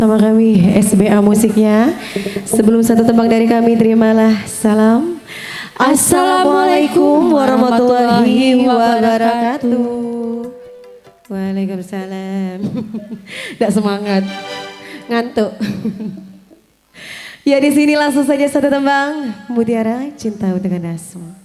Sama kami SBA Musiknya. Sebelum satu tembang dari kami, terimalah salam. Assalamualaikum warahmatullahi wabarakatuh. Waalaikumsalam. Tidak semangat, ngantuk. Ya, di sini langsung saja satu tembang Mutiara Cinta dengan Asma.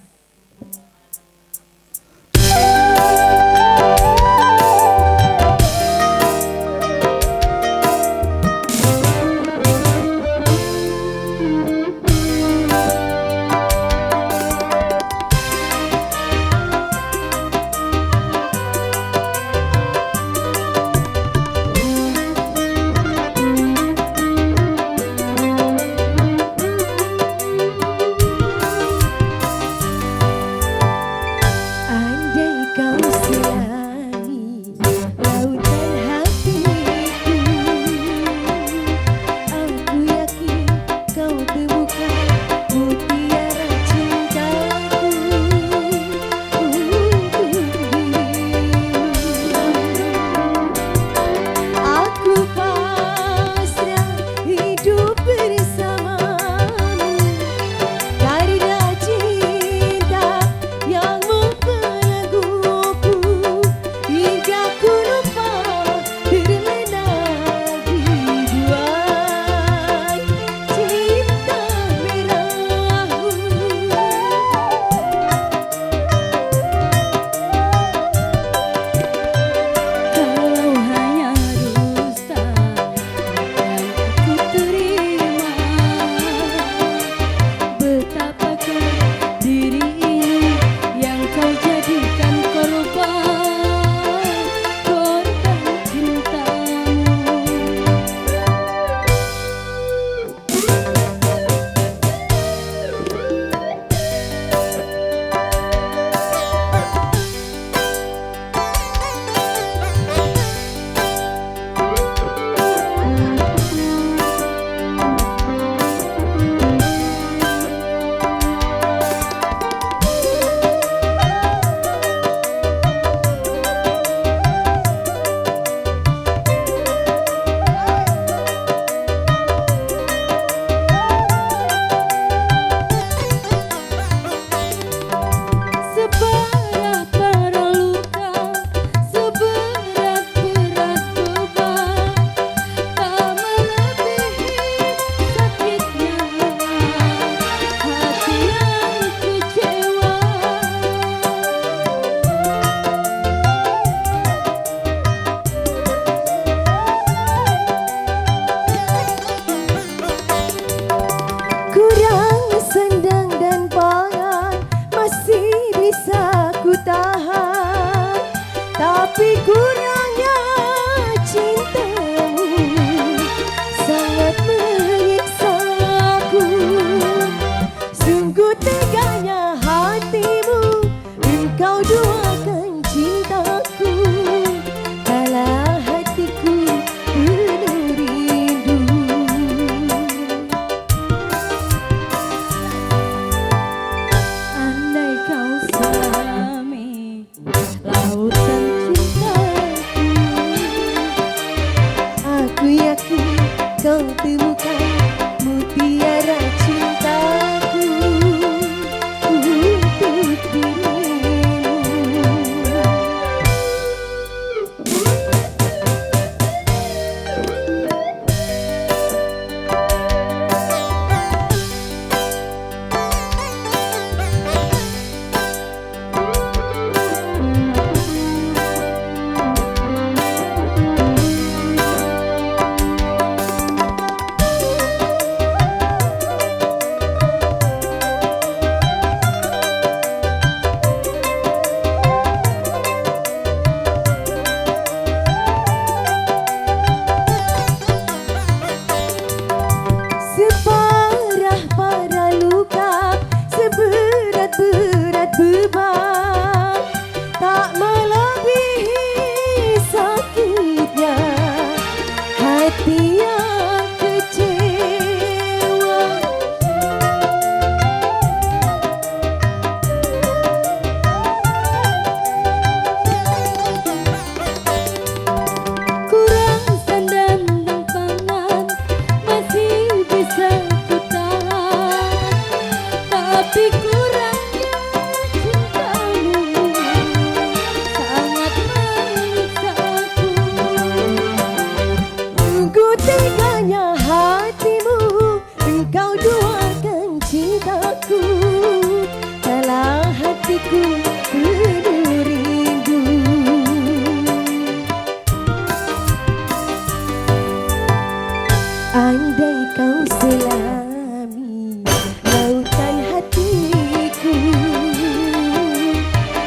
Andai kau selami lautan hatiku,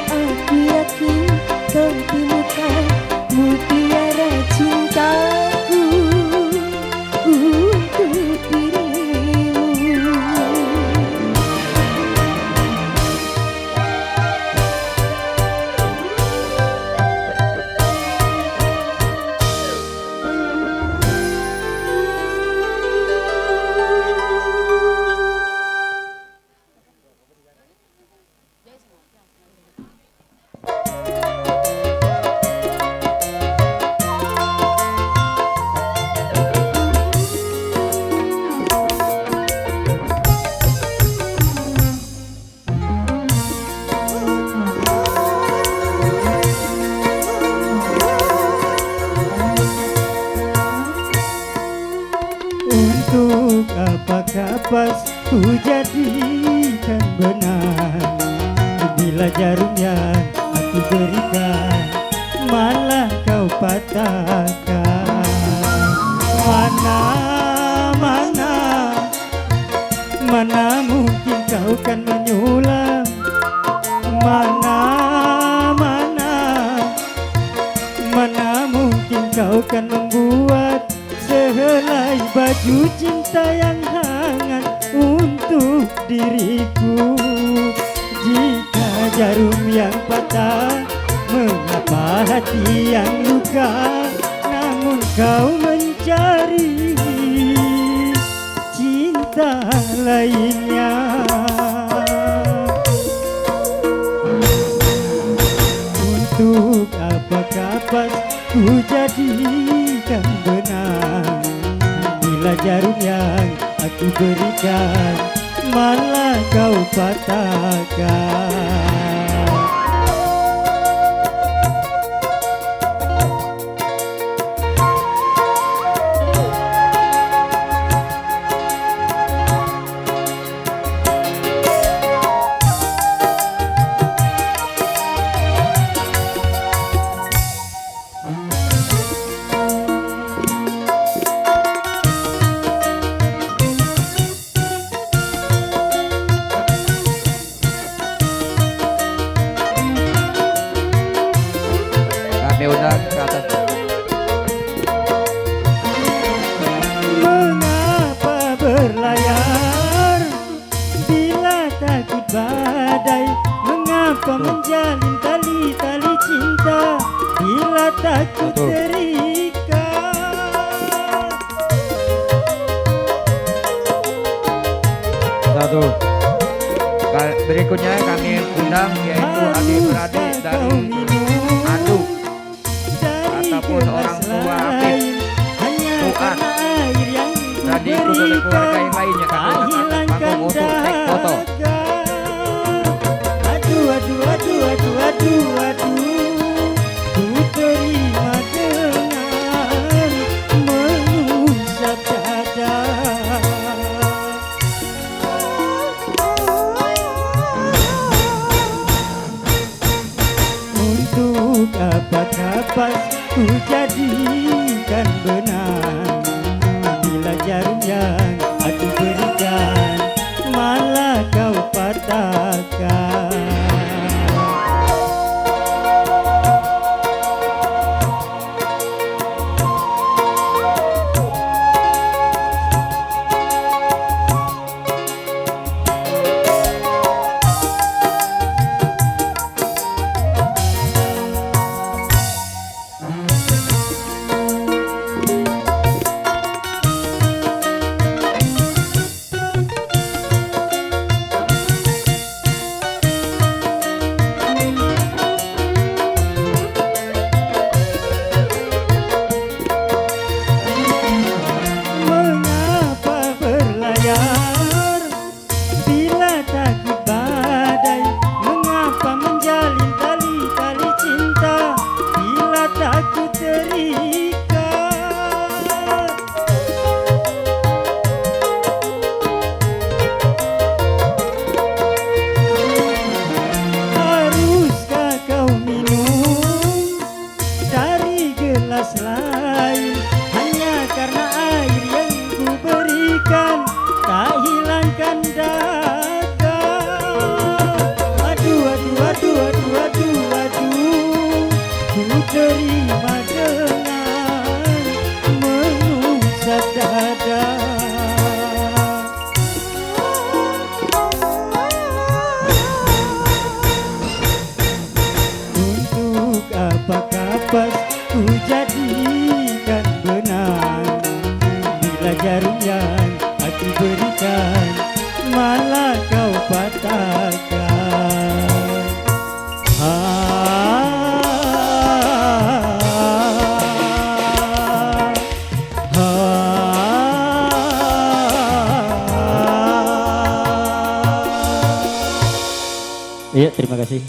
aku yakin kau temukan mutiara cintaku untuk dirimu. Untuk apakah pas ku jadikan benar, bila jarum yang aku berikan malah kau patahkan. Mana mungkin kau kan menyulam, mana mungkin kau kan membuat sehelai baju cinta yang hangat untuk diriku. Jika jarum yang patah, mengapa hati yang luka, namun kau mencari cinta lainnya. Untuk apakah pas ku jadikan benar, bila jarum yang aku berikan malah kau patahkan. Undang ke atas. Mengapa berlayar bila takut badai? Mengapa menjalin tali-tali cinta bila takut terikat? Satu. Berikutnya kami undang yaitu adik-beradik dari Aduk ataupun orang tua aktif Tuan dan diikuti oleh keluarga yang lainnya kami undang panggung untuk take foto. Aduh, ku terima dengan mengusap dada. Untuk apakah pas ku jadikan benar, bila jarum yang aku berikan malah ada. Untuk apa kapas ku jadikan benang, bila jarum yang aku berikan malah kau patahkan. Iya, terima kasih.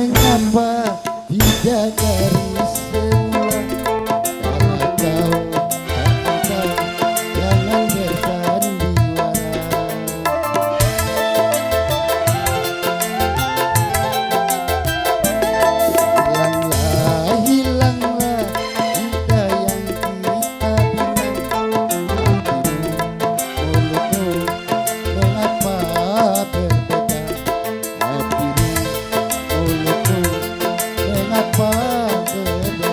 mengapa tidak dari semula? Kalau kau tak tahu, jangan bersandiwara. Hilanglah, hilanglah cinta yang kita bina. Mulutmu mengapa berbeda? Hatimu, mulutmu mengapa berbeda?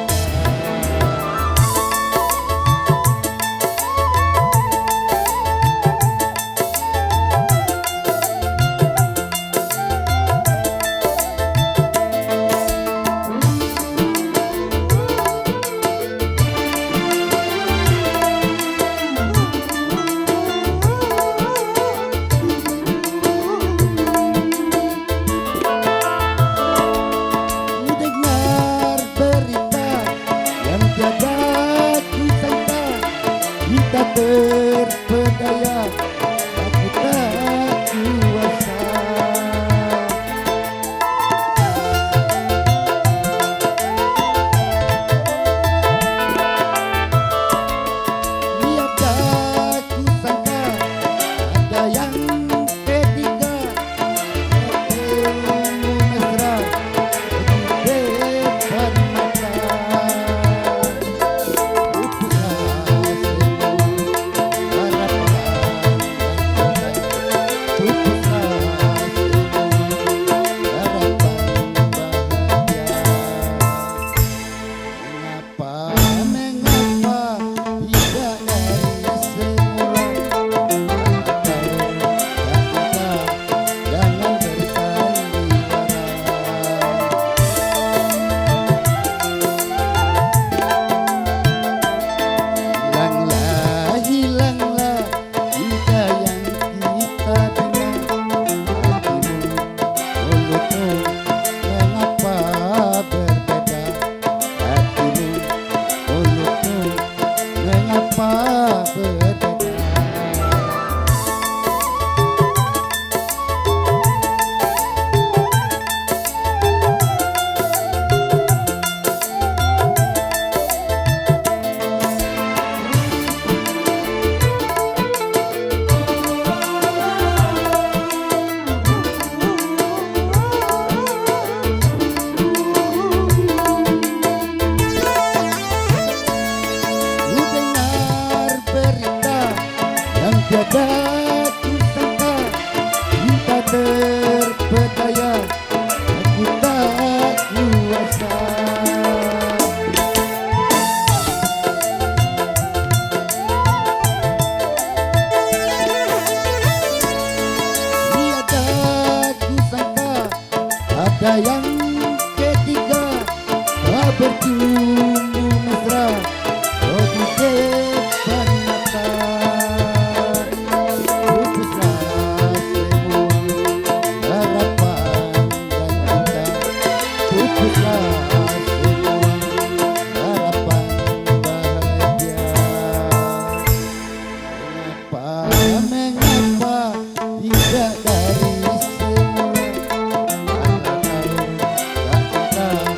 Ku dengar berita yang tiada kusangka, kita terpedaya, aku tak kuasa. Tiada kusangka ada yang ketiga, bertemu mesra di depan mata. Hilanglah, hilanglah cinta yang kita bina. Hatimu, mulutmu mengapa berbeda? Hatimu, mulutmu mengapa berbeda? Ku dengar berita yang tiada kusangka, kita terpedaya, aku tak kuasa. Tiada kusangka ada yang ketiga, tak bertumbuh mesra di depan mata. Pupuslah semua harapan dan cinta. Pupuslah semua harapan bahagia. Mengapa tidak dari semula? Kalau kau tak tahu,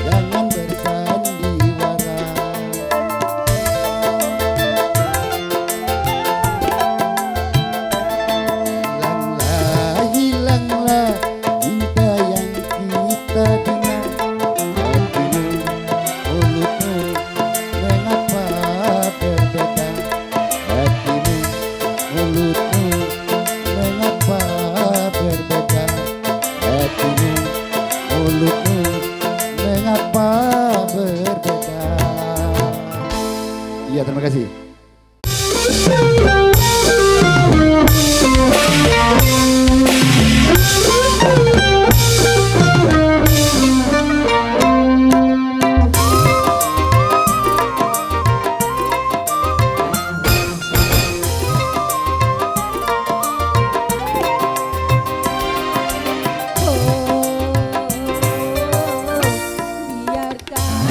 jangan bersandiwara. Hilanglah, hilanglah cinta yang kita bina. Hatimu, mulutmu mengapa berbeda? Hatimu, mulutmu mengapa berbeda? Hatimu, mulutmu mengapa berbeda? Iya, terima kasih. Biarkan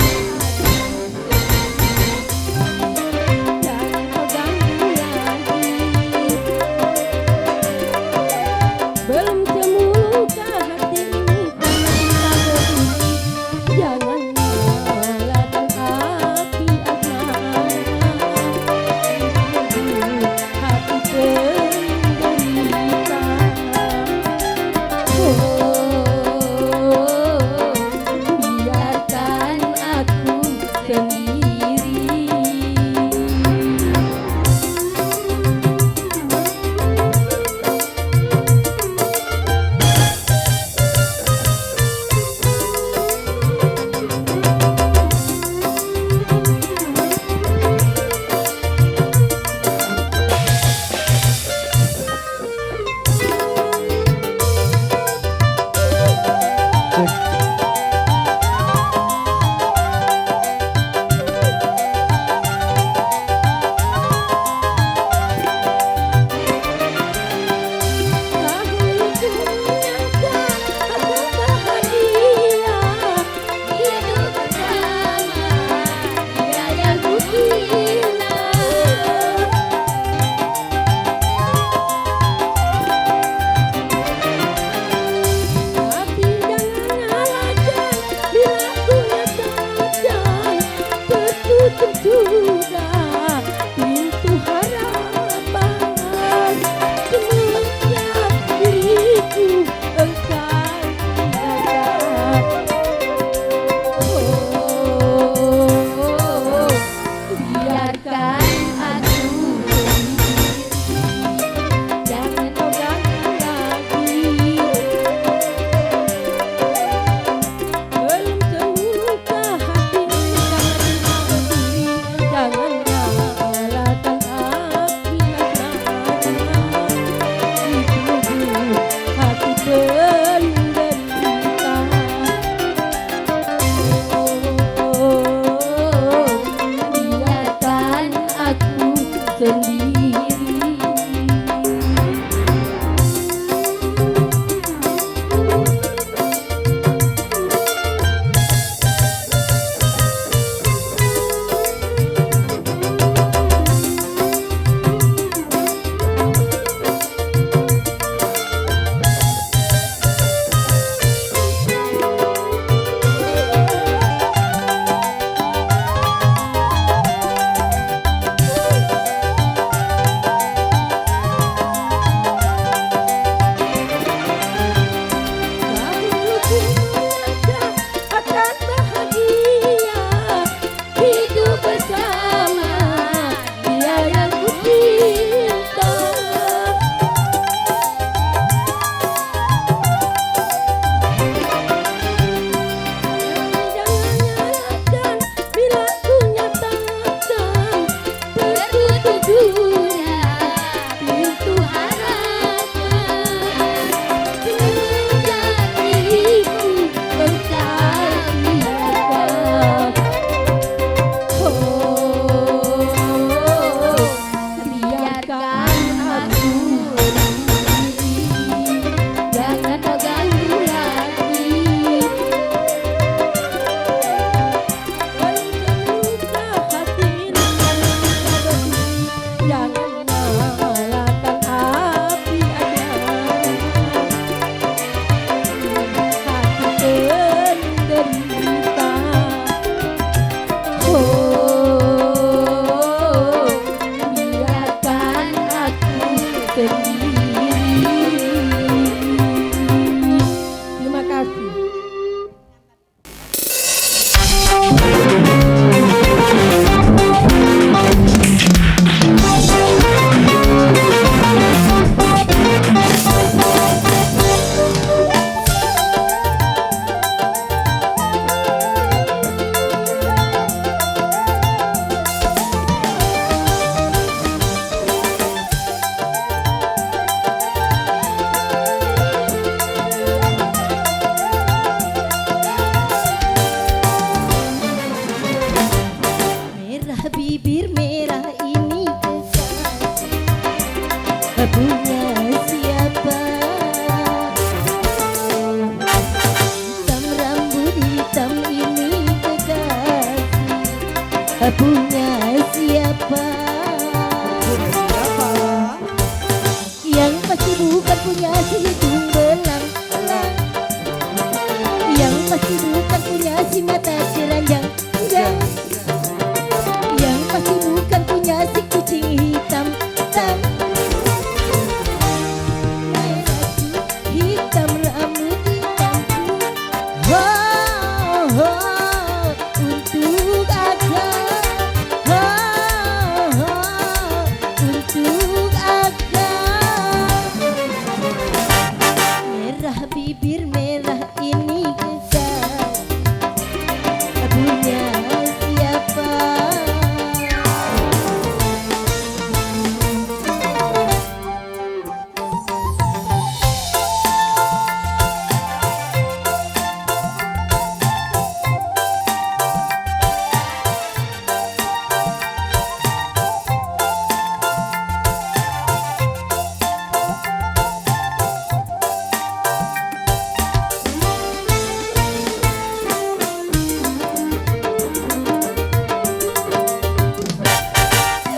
punya siapa? Yang pasti bukan punya si hidung belang-belang, yang pasti bukan punya si mata keranjang, yang pasti bukan punya si kucing hitam. Hitam rambut hitamku, oh, oh, untuk agak, oh, oh, untuk agak. Merah bibir merah ini kekal, punya siapa?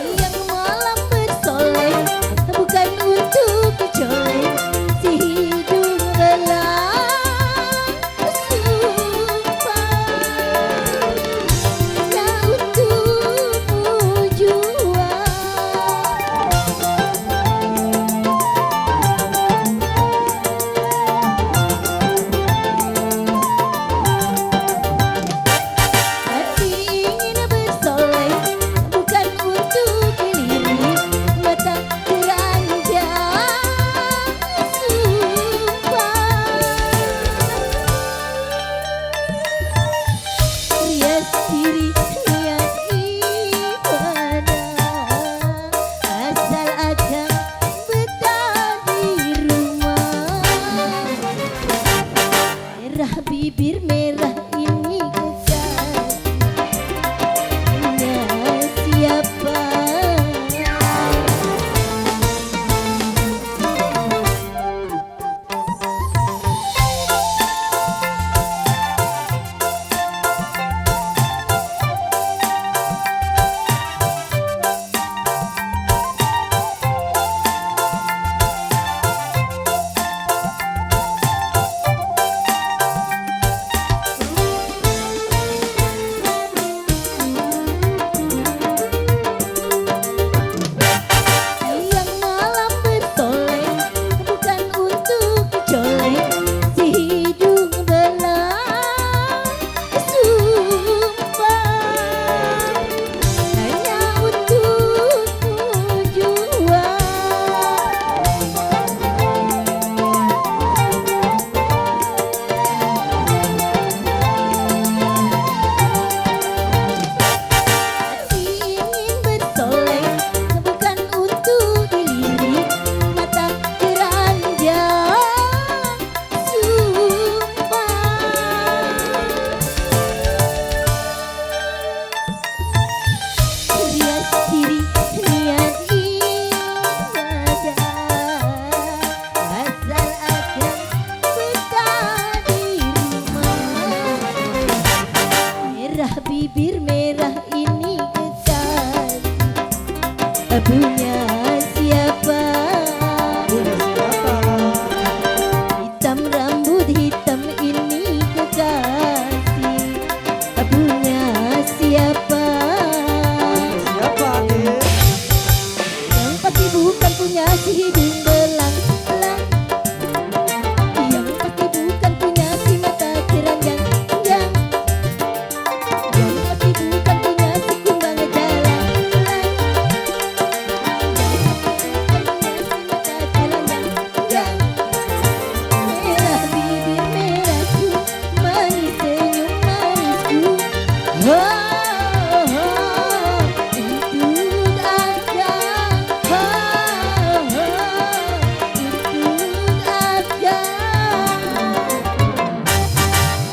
Siang malam bersolek, bukan untuk dicolek, si hidung belang, sumpah, tak untukmu jua. Hati ingin bersolek, bukan untuk dilirik, mata keranjang, sumpah. Rias diri niat ibadah, asal akan betah di rumah. Merah bibir merah ini kekal, punya siapa? Siang malam bersolek, bukan untuk dicolek, si hidung belang, sumpah, hanya untukmu jua. Hati ingin bersolek, bukan untuk dilirik, mata keranjang, sumpah. Rias diri niat ibadah, asal akan betah di rumah. Merah bibir merah ini kekal, punya siapa? Hitam rambut hitam ini kekasih, punya siapa? Yang pasti bukan punya si hidung belang-belang, yang pasti bukan punya si mata keranjang, yang pasti bukan punya si kumbang jalan, merah bibir merahku, manis senyum manisku, oh, oh, untuk agak, oh, untuk agak.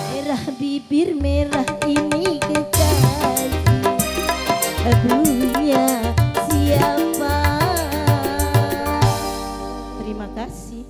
Merah bibir merah ini kekasih, punya siapa? Terima kasih.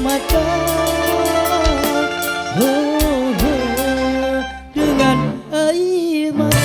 mata, oh, dengan air mata.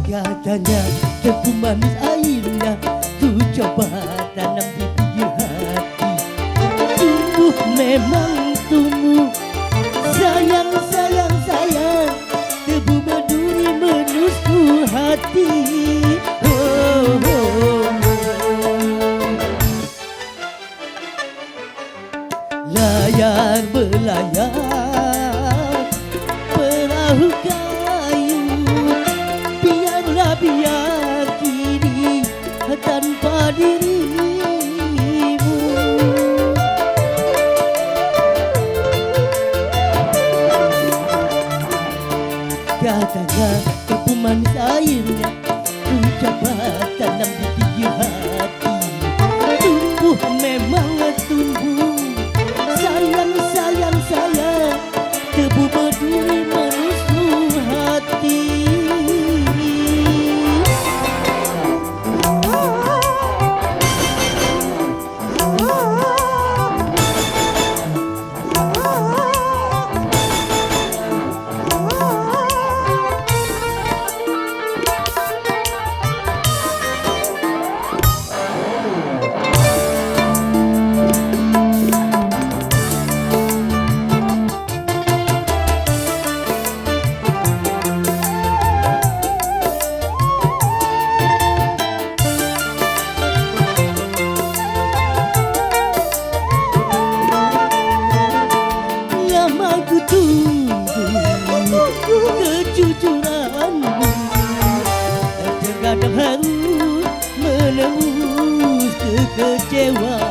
Katanya tebu manis airnya, ku coba tanam di pinggir hati. Tumbuh memang tumbuh, sayang sayang sayang, tebu berduri menusuk hati. Oh, oh, oh. Layar belayar perahu kayu, biarlah biar kini tanpa dirimu. Katanya tebu manis airnya, ku coba tanam di pinggir hati. Tumbuh memang tumbuh, sayang sayang sayang, tebu berduri menusuk hati. Lama ku tunggu kejujuranmu, terkadang harus menembus kekecewaan.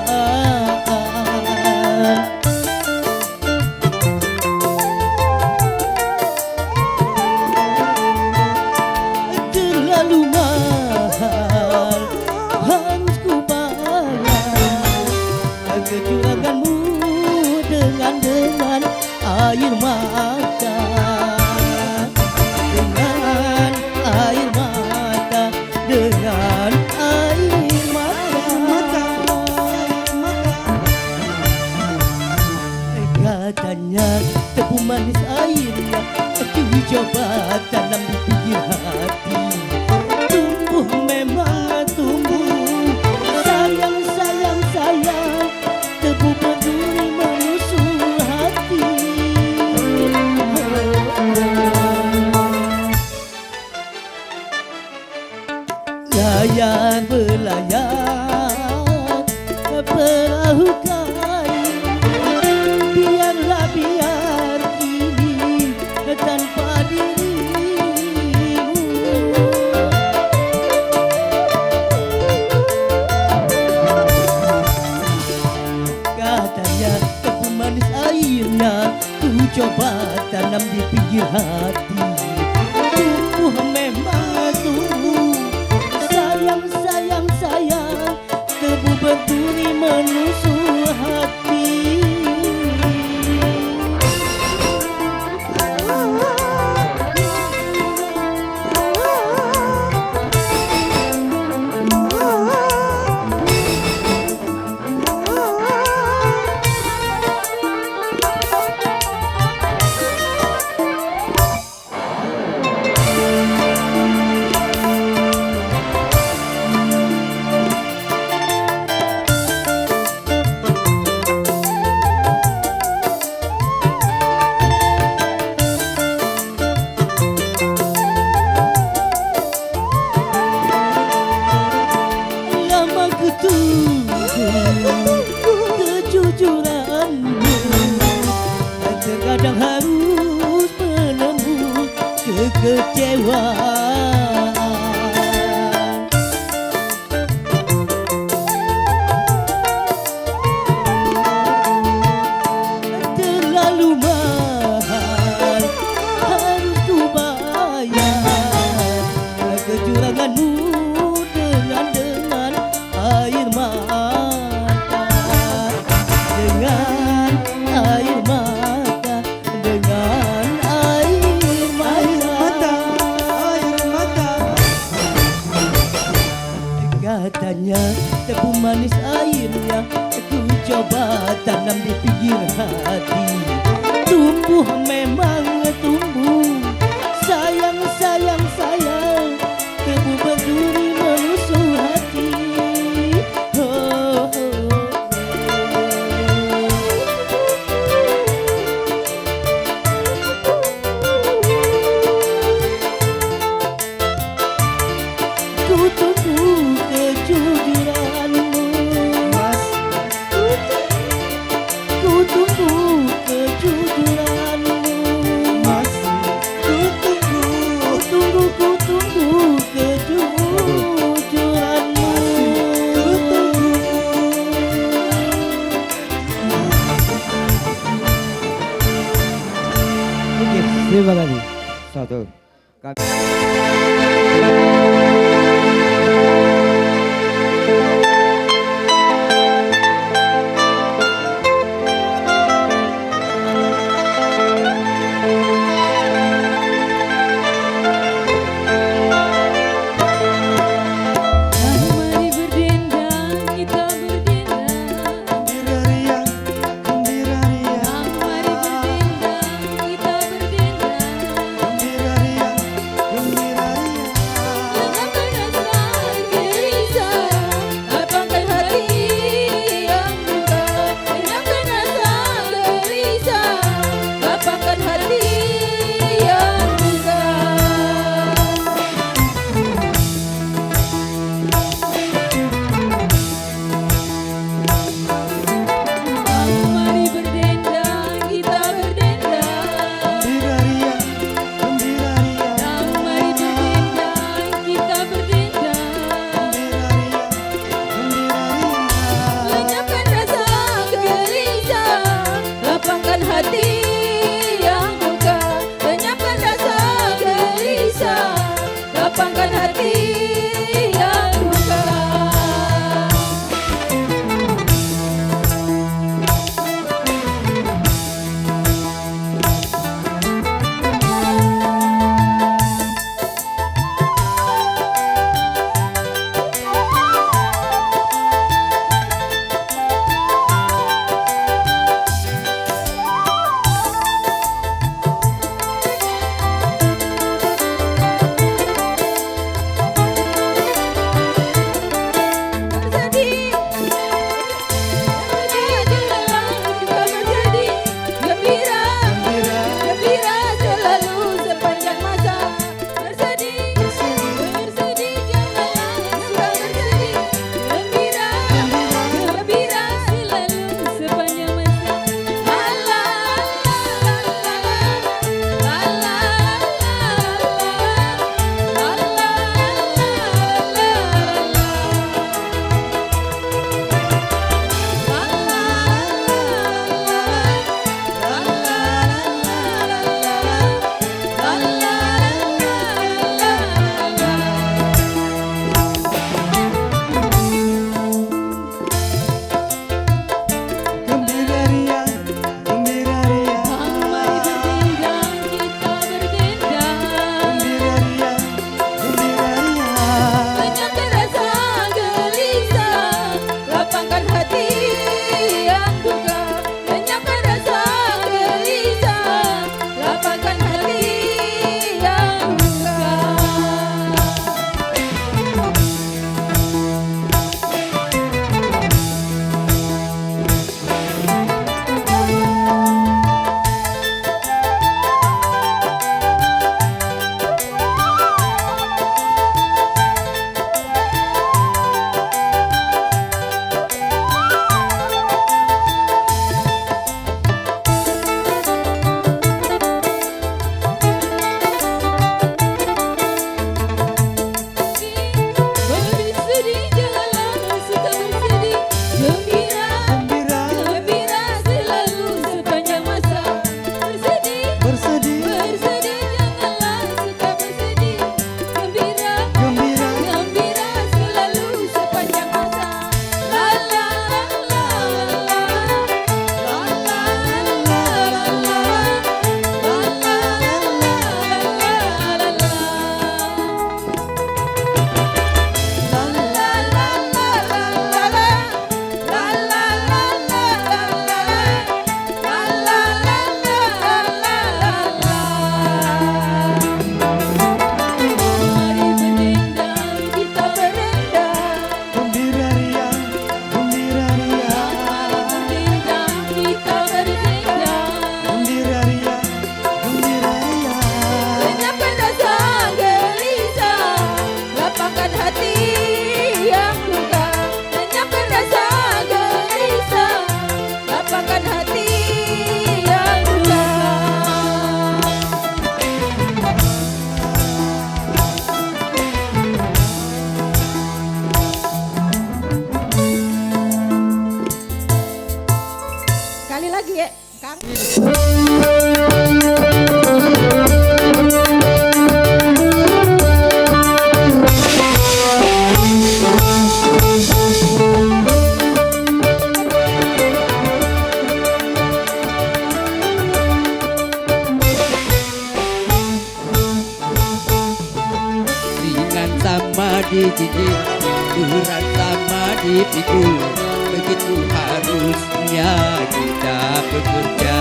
Terlalu mahal harus ku bayar kecuranganmu dengan air mata, dengan air mata, dengan air mata. Katanya tebu manis airnya, ku coba tanam di pinggir hati. Tumbuh memang tumbuh, sayang sayang sayang, tebu berduri menusuk hati. Layar belayar perahu kayu, biarlah biar kini tanpa dirimu. Katanya tebu manis airnya, ku coba tanam di pinggir hati. Tumbuh memang tumbuh, sayang sayang sayang, tebu berduri menusuk hati. coba tanam di pinggir hati. Tumbuh memang tumbuh, sayang sayang sayang, tebu berduri menusuk hati. Oh, oh. Ku tunggu kejujuranmu, ku tunggu kejujuranmu, ku tunggu kejujuranmu. Oke, terima kasih. Satu. Mari berdendang, kita berdendang. Mari berdendang, kita berdendang. ya, Kang. Ringan sama dijijik, berat sama dipikul, begitu harusnya kita bekerja.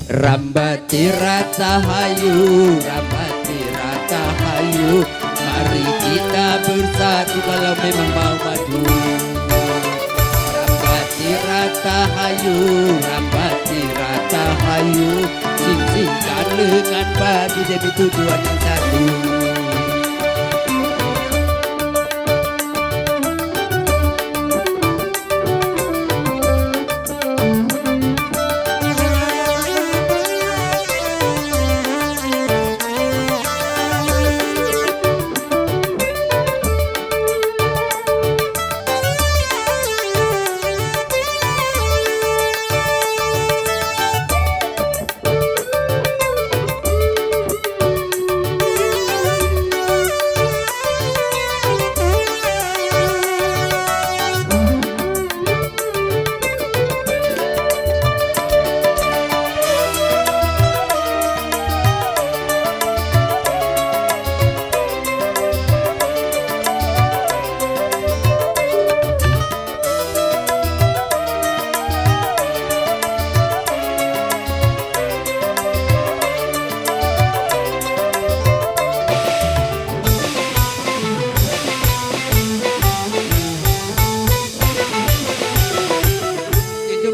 Rambati rata hayu, rambati rata hayu, mari kita bersatu kalau memang mau maju. Rambati rata hayu, rambati rata hayu, sing-singkan lengan padu demi tujuan yang satu.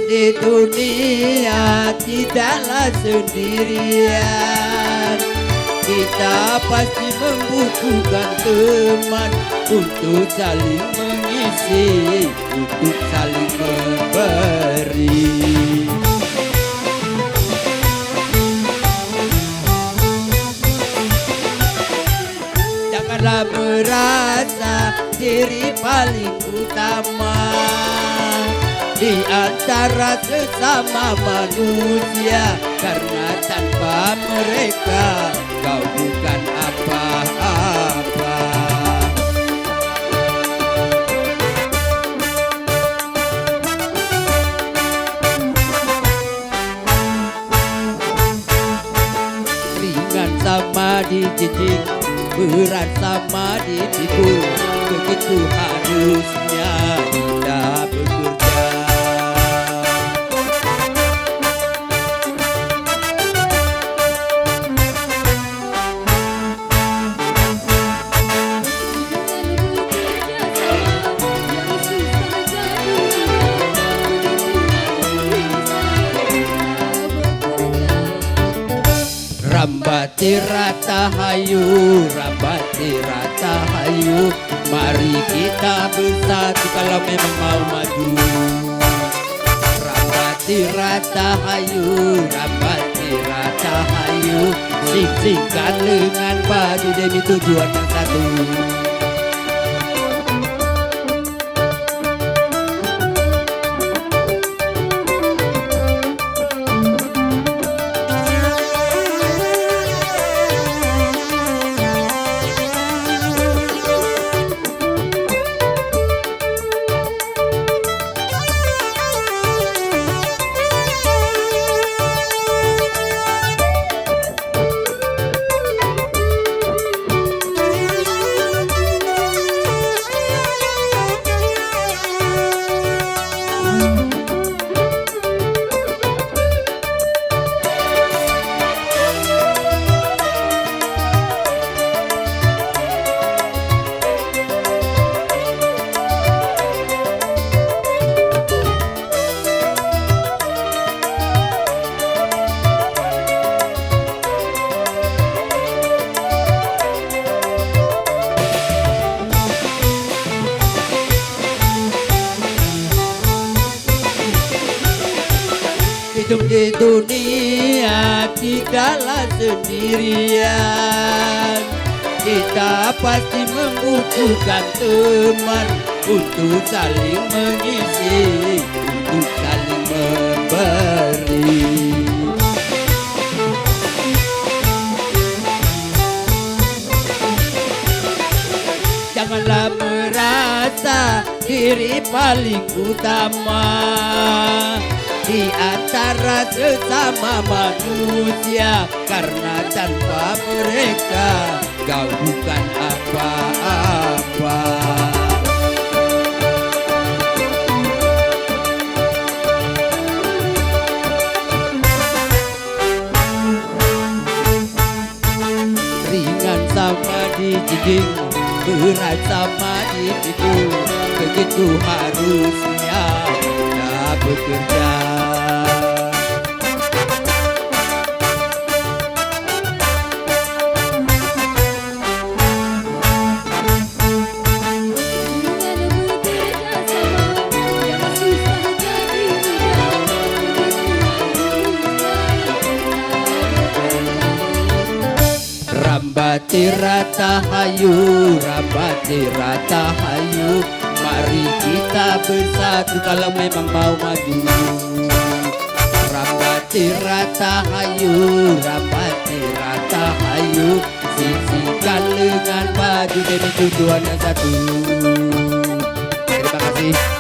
Di dunia tidaklah sendirian, kita pasti membutuhkan teman untuk saling mengisi, untuk saling memberi. Janganlah merasa diri paling utama di antara sesama manusia, karena tanpa mereka kau bukan apa-apa. Ringan sama dijijik, berat sama dipikul, begitu harusnya kita bekerja. Rambati rata hayu, rambati rata hayu, mari kita bersatu kalau memang mau maju. Rambati rata hayu, rambati rata hayu, sing-singkan lengan padu demi tujuan yang satu. Hidup di dunia tidaklah sendirian. Kita pasti membutuhkan teman untuk saling mengisi, untuk saling memberi. Janganlah merasa diri paling utama di antara sesama manusia, karena tanpa mereka kau bukan apa-apa. Ringan sama dijinjing, berat sama dipikul, begitu harusnya kita bekerja. Rambati rata hayu, rambati rata hayu, mari kita bersatu kalau memang mau maju. Rambati rata hayu, rambati rata hayu, sisihkan lengan baju demi tujuan yang satu. Terima kasih.